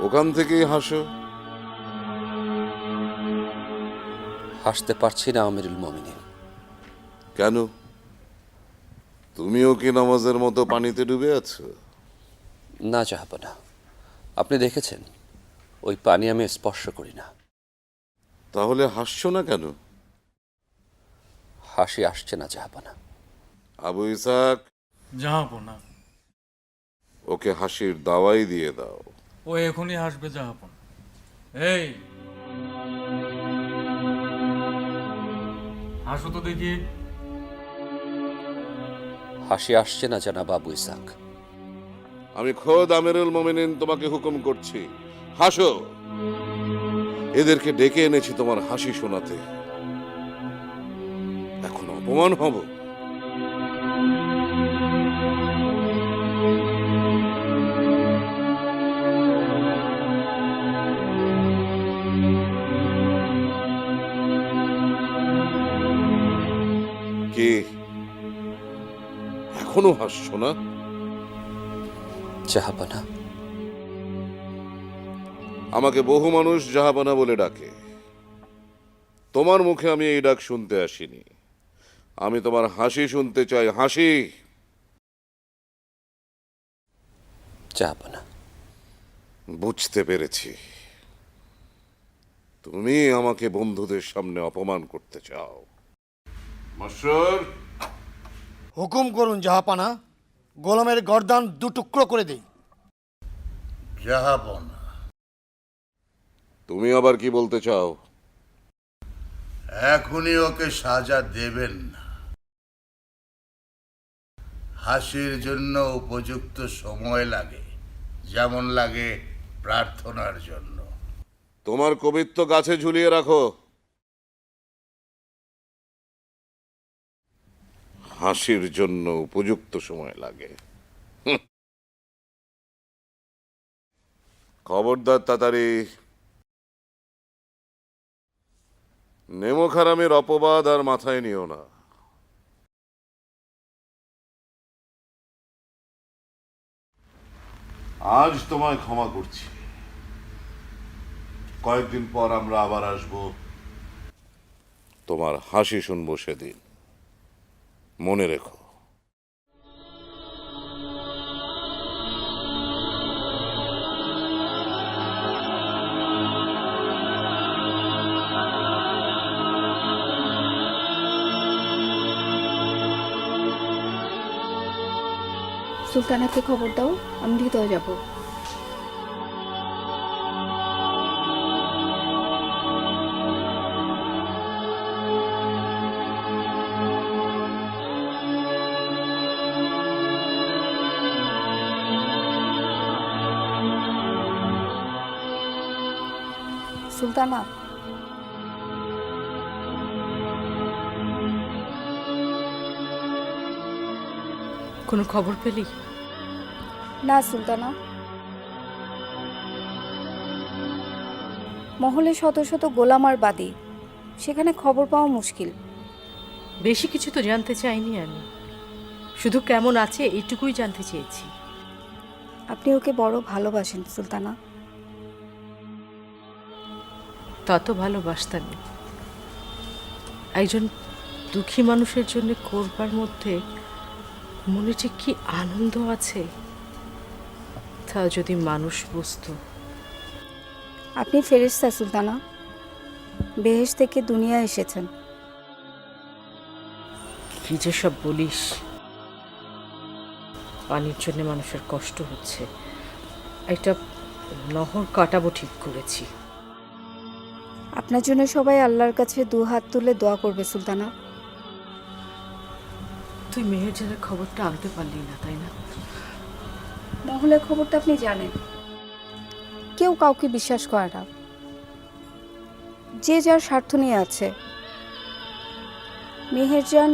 ওখান থেকেই হাসো। হাসতে পারছি না আমিরুল মোমিনিন। কেন? তুমিও কি নামাজের মতো পানিতে ডুবে আছো? না জাহাপনা, আপনি দেখেছেন ওই পানি আমি স্পর্শ করি না। তাহলে হাসছো না কেন? হাসি আসছে না জাহাপনা। আবু ইসাক, জাহাপনা, ওকে হাসির দাওয়াই দিয়ে দাও। ও এখনই হাসবে জাহাপনা। এই হাসো তো দেখি। হাসি আসছে না জানাব আবু ইসাক। আমি খোদ আমিরুল মোমিনিন তোমাকে হুকুম করছি, হাসো। এদেরকে ডেকে এনেছি তোমার হাসি শোনাতে, এখন অপমান হব? কি এখনো হাসছো না? জাহাপনা, আমাকে বহু মানুষ জাহাপানা বলে ডাকে, তোমার মুখে আমি এই ডাক শুনতে আসিনি। আমি তোমার হাসি শুনতে চাই, হাসি। জাহাপনা। বুঝতে পেরেছি, তুমি আমাকে বন্ধুদের সামনে অপমান করতে চাও। মাস্টার, হুকুম করুন জাহাপানা, গোলামের গর্দান দুটুকরো করে দেই। জাহাপনা, তুমি আবার কি বলতে চাও? এখনই ওকে সাজা দেবেন না। হাসির জন্য উপযুক্ত সময় লাগে, যেমন লাগে প্রার্থনার জন্য। তোমার কবিত্ব গাছে ঝুলিয়ে রাখো। হাসির জন্য উপযুক্ত সময় লাগে। খবরদার তাড়াতাড়ি। নেমো খারামের অপবাদ আর মাথায় নিও না। আজ তোমায় ক্ষমা করছি। কয়েকদিন পর আমরা আবার আসব, তোমার হাসি শুনবো সেদিন। মনে রেখো। সুলতানাকে খবর দাও, আমি হৃদয় যাব। সুলতানা, কোনো খবর পেলি? না সুলতানা, মহলে শত শত গোলাম আর বাদী, সেখানে খবর পাওয়া মুশকিল। বেশি কিছু তো জানতে চাইনি আমি, শুধু কেমন আছে এইটুকুই জানতে চেয়েছি। আপনি ওকে বড় ভালোবাসেন সুলতানা। তা তো ভালোবাসতামই। একজন দুঃখী মানুষের জন্য করবার মধ্যে মনে যে কি আনন্দ আছে, তা যদি মানুষ বুঝতো। আপনি ফেরেশতা সুলতানা, বেহেশ থেকে দুনিয়া এসেছেন। কি যে সব বলিস! পানির জন্য মানুষের কষ্ট হচ্ছে, একটা নহর কাটাবো ঠিক করেছি। আপনার জন্য সবাই আল্লাহর কাছে দু হাত তুলে দোয়া করবে সুলতানা। তুই মেহেরজানের খবরটা আনতে পারলি না, তাই না? মহলের খবরটা আপনি জানেন, কেউ কাউকে বিশ্বাস করে না, যে যার স্বার্থ নিয়ে আছে। মেহেরজান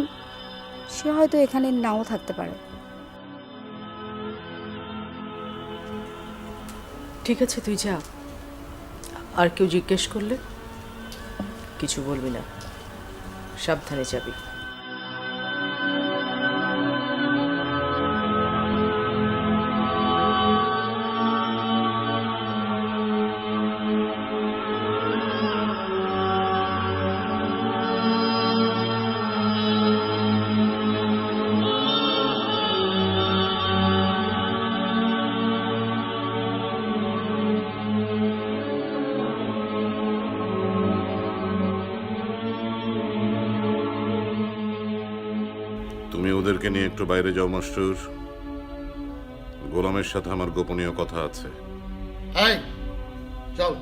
সে হয়তো এখানে নাও থাকতে পারে। ঠিক আছে, তুই যা। আর কেউ জিজ্ঞেস করলে কিছু বলবি না, সাবধানে যাবি। তুমি ওদেরকে নিয়ে একটু বাইরে যাও মাস্টার। গোলামের সাথে আমার গোপনীয় কথা আছে। এই চল।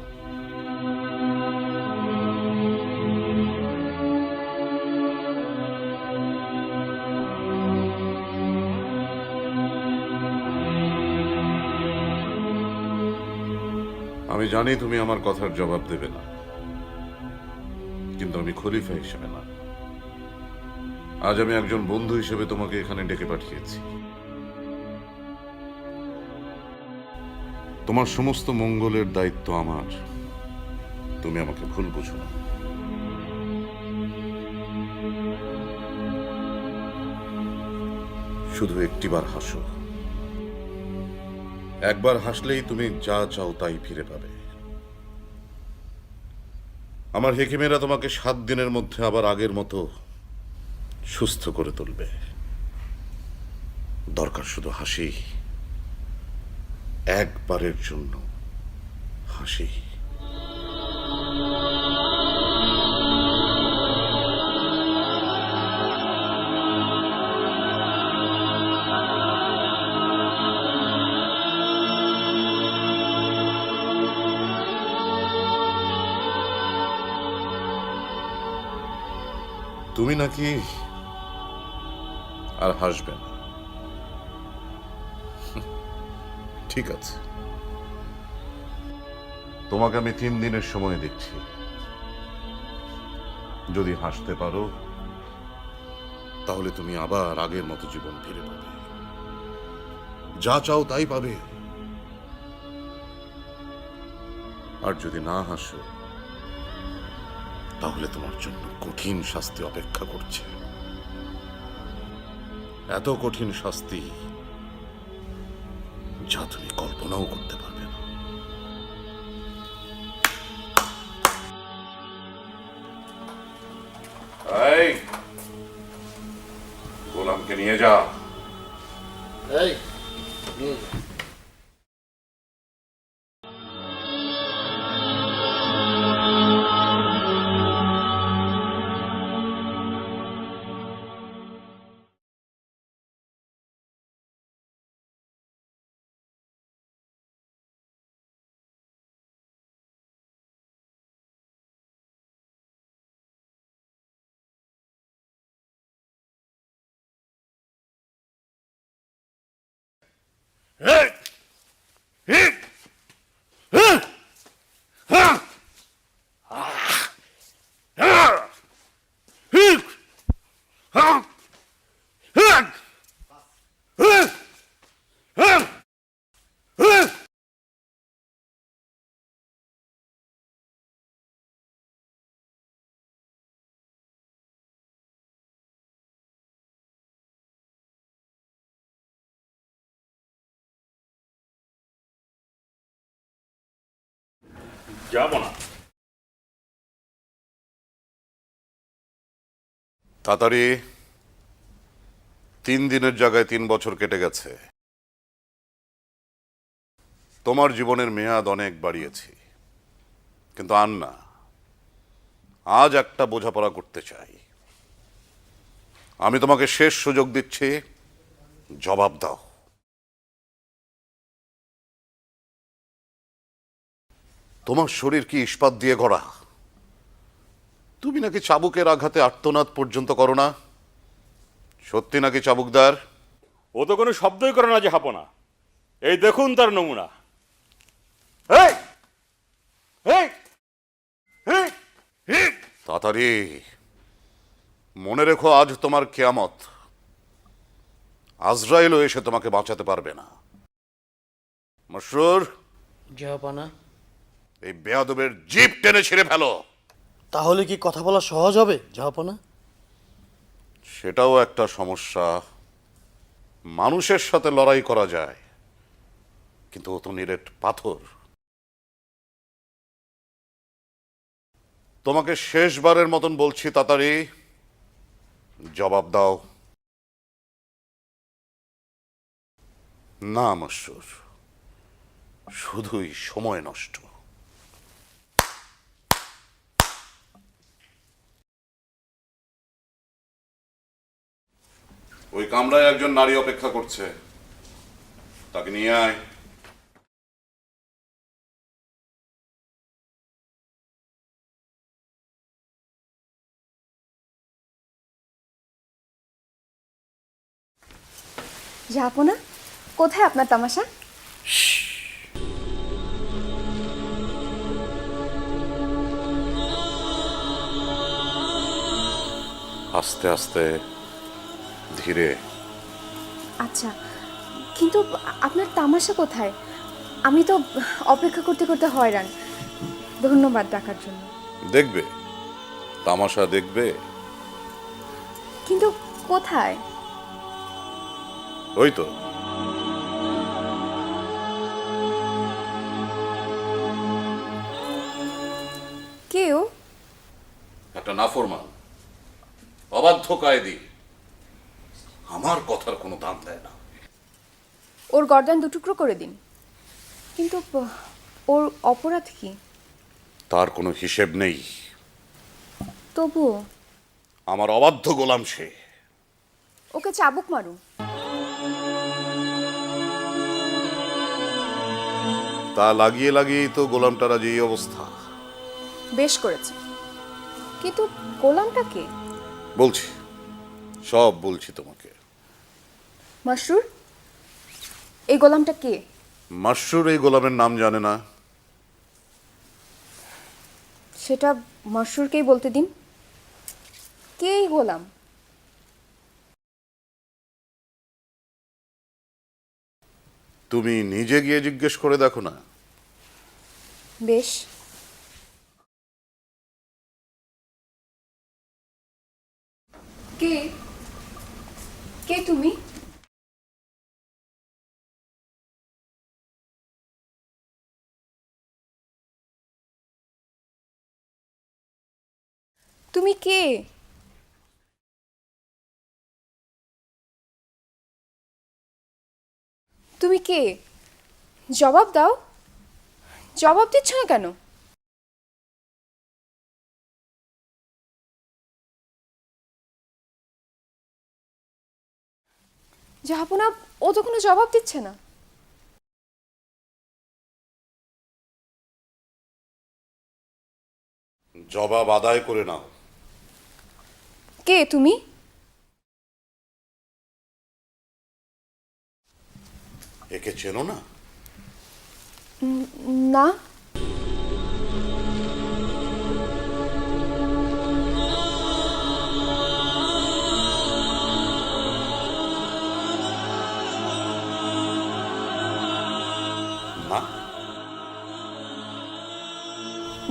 আমি জানি তুমি আমার কথার জবাব দেবে না, কিন্তু আমি খলিফা হিসেবে না। আজ আমি একজন বন্ধু হিসেবে তোমাকে এখানে ডেকে পাঠিয়েছি। তোমার সমস্ত মঙ্গলের দায়িত্ব আমার, তুমি আমাকে ভুল বুঝো না। শুধু একটিবার হাসো। একবার হাসলেই তুমি যা চাও তাই ফিরে পাবে। আমার হেকিমেরা তোমাকে 7 দিনের মধ্যে আবার আগের মতো সুস্থ করে তুলবে। দরকার শুধু হাসি, একবারের জন্য হাসি। তুমি নাকি আর হাসবে না? ঠিক আছে, তোমাকে আমি 3 দিনের সময় দিচ্ছি। যদি হাসতে পারো তাহলে তুমি আবার আগের মতো জীবন ফিরে পাবে, যা চাও তাই পাবে। আর যদি না হাসো তাহলে তোমার জন্য কঠিন শাস্তি অপেক্ষা করছে। এত কঠিন শাস্তি যা তুমি কল্পনাও করতে পারবে না। এই গোলামকে নিয়ে যা। এই নিয়ে যা। যাবো না। তাড়াতাড়ি 3 দিনের জায়গায় 3 বছর কেটে গেছে। তোমার জীবনের মেয়াদ অনেক বাড়িয়েছি, কিন্তু আর না। আজ একটা বোঝাপড়া করতে চাই। আমি তোমাকে শেষ সুযোগ দিচ্ছি, জবাব দাও। তোমার শরীর কি ইস্পাত দিয়ে গড়া? তুমি নাকি চাবুকের আঘাতে আর্তনাদ পর্যন্ত করো না? সত্যি নাকি চাবুকদার? ও তো কোনো শব্দই করে না যে হাঁপো না। এই দেখুন তার নমুনা। এই এই এই এই তাড়াতাড়ি মনে রেখো, আজ তোমার কিয়ামত। আজরাইলও এসে তোমাকে বাঁচাতে পারবে না। মশরুর, জাহাপনা। এই বেয়াদবের জিপ টেনে ছিঁড়ে ফেলো। তাহলে কি কথা বলা সহজ হবে জাহাপনা? সেটাও একটা সমস্যা। মানুষের সাথে লড়াই করা যায়, কিন্তু ও তো নিরেট পাথর। তোমাকে শেষবারের মতন বলছি, তাড়াতাড়ি জবাব দাও। না মশরুর, শুধুই সময় নষ্ট। ওই কামরায় একজন নারী অপেক্ষা করছে, তাকে নিয়ে আয়। জাহাপনা, কোথায় আপনার তামাশা? আস্তে আস্তে, ধীরে। আচ্ছা, কিন্তু আপনার তামাশা কোথায়? আমি তো অপেক্ষা করতে করতে হয়রান। ধন্যবাদ ডাকার জন্য। দেখবে, তামাশা দেখবে। কিন্তু কোথায়? ওই তো। কেউ? একটা নাফরমান, অবাধ্য কায়েদি, আমার কথার কোনো দাম দেয় না। ওর গর্দান দুটুকরো করে দিন। কিন্তু ওর অপরাধ কি? তার কোনো হিসেব নেই। তবুও আমার অবাধ্য গোলাম সে। ওকে চাবুক মারুন। তা লাগিয়ে লাগিয়েই তো গোলামটারা যে অবস্থা। বেশ করেছে, কিন্তু গোলামটা কে? বলছি, সব বলছি তোমাকে। মাশরুর, এই গোলামটা কে? মাশরুর এই গোলামের নাম জানে না। সেটা মাশরুরকেই বলতে দিন। কে এই গোলাম? তুমি নিজে গিয়ে জিজ্ঞেস করে দেখো না। বেশ। কে? কে তুমি? তুমি কে? তুমি কে? জবাব দাও। জবাব দিচ্ছ না কেন? জাহাপনা, ও তো কোনো জবাব দিচ্ছে না। জবাব আদায় করে নাও। কে তুমি? একে চেনো না? না। না?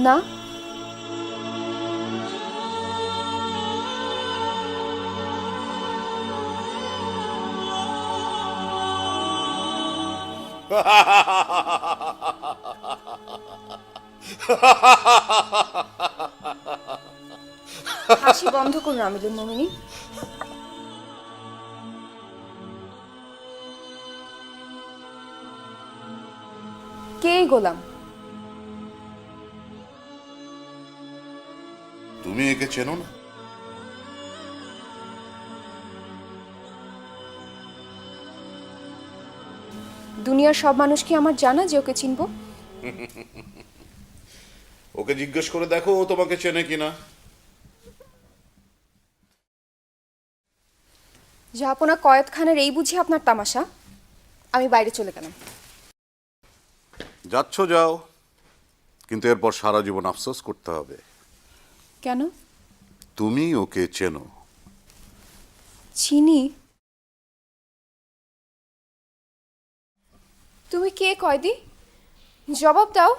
না। হাসি বন্ধ করুন আমিরুল মোমিনিন। কে গোলাম? তুমি একে চেনো না? দুনিয়ার সব মানুষ কি আমার জানা যে ওকে চিনবো? ওকে জিজ্ঞেস করে দেখো ও তোমাকে চেনে কিনা। জাহাপনা কয়েদ খানের এই বুঝি আপনার তামাশা? আমি বাইরে চলে গেলাম। যাচ্ছ যাও, কিন্তু এরপর সারা জীবন আফসোস করতে হবে। কেন? তুমি ওকে চেনো। চিনি? তুমি কে কয়দি? জবাব দাও।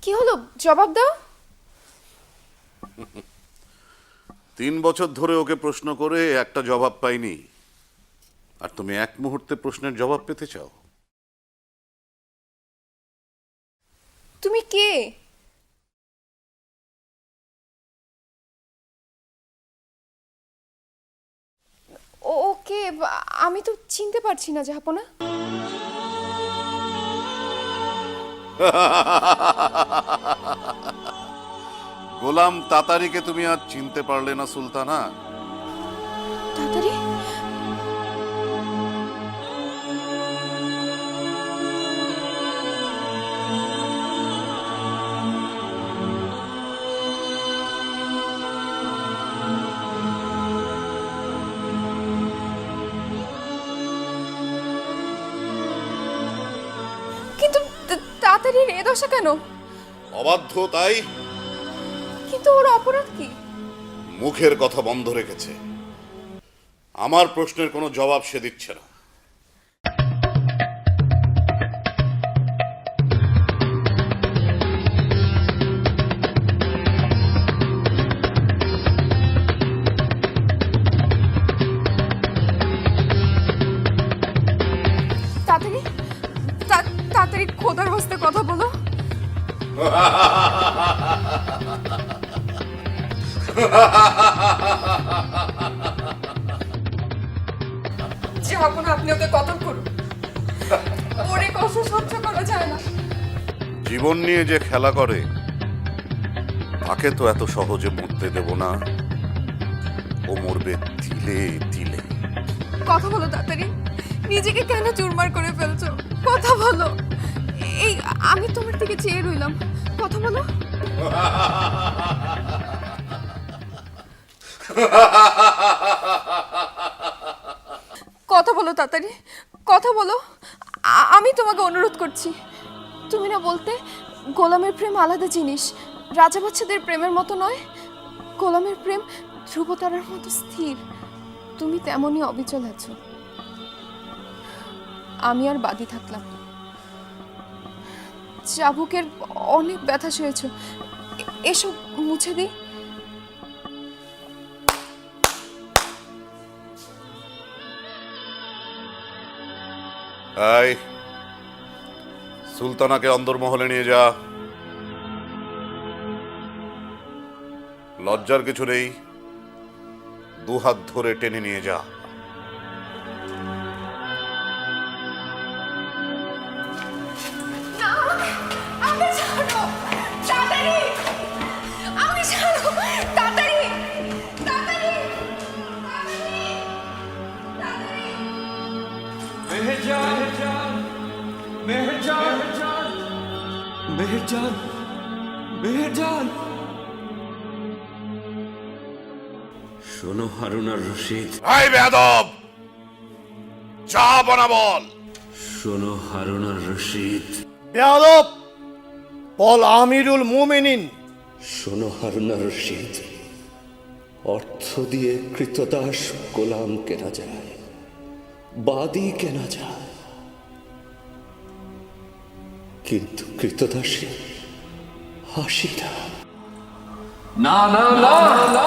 কি হলো? জবাব দাও। 3 বছর ধরে ওকে প্রশ্ন করে একটা জবাব পাইনি, আর তুমি এক মুহূর্তে প্রশ্নের জবাব পেতে চাও? তুমি কে? ওকে আমি তো চিনতে পারছি না জাহাপনা। গোলাম তাতারিকে তুমি আজ চিনতে পারলে না সুলতানা? তাড়াতাড়ি। কিন্তু তাড়াতাড়ির এ দশা কেন? অবাধ্য তাই। কিন্তু ওর অপরাধ কি? মুখের কথা বন্ধ রেখেছে। আমার প্রশ্নের কোনো জবাব সে দিচ্ছে না। তাড়াতাড়ি তাড়াতাড়ি খোদার হস্তে কথা বলো। জাহাপনা, আপনি ওকে কতল করুন। ওরে কষ্ট সহ্য করা যায় না। জীবন নিয়ে যে খেলা করে তাকে তো এত সহজে মরতে দেব না। ও মরবে তিলে তিলে। কথা বলো তাড়াতাড়ি। নিজেকে কেন চুরমার করে ফেলছো? কথা বলো। এই আমি তোমার দিকে চেয়ে রইলাম। কথা বলো। কথা বলো তাড়াতাড়ি। কথা বলো। আমি তোমাকে অনুরোধ করছি। তুমি না বলতে গোলামের প্রেম আলাদা জিনিস, রাজা বাচ্চাদের প্রেমের মতো নয়। গোলামের প্রেম ধ্রুবতারার মতো স্থির। তুমি তেমনই অবিচল আছো। আমি আর বাদী থাকলাম। চাবুকের অনেক ব্যথা সয়েছ। এসব মুছে দিই। এই সুলতানাকে অন্দরমহলে নিয়ে যা। লজ্জার কিছু নেই, দুহাত ধরে টেনে নিয়ে যা। আমাকে ছাড়ো, তাড়াতাড়ি! আমাকে ছাড়ো, তাড়াতাড়ি! তাড়াতাড়ি! তাড়াতাড়ি! মেহেরজান, মেহেরজান, মেহেরজান, মেহেরজান। শোনো হারুন আর রশিদ, ভাই বেয়াদব, যা বনা বল। শোনো হারুন আর রশিদ, বেয়াদব, বল আমিরুল মুমিনিন। শোনো হারুন আর রশিদ, অর্থ দিয়ে কৃতদাস গোলাম কেনা যায়, বাদী কেনা যায়, কিন্তু কৃতদাসে হাসি না। না না না না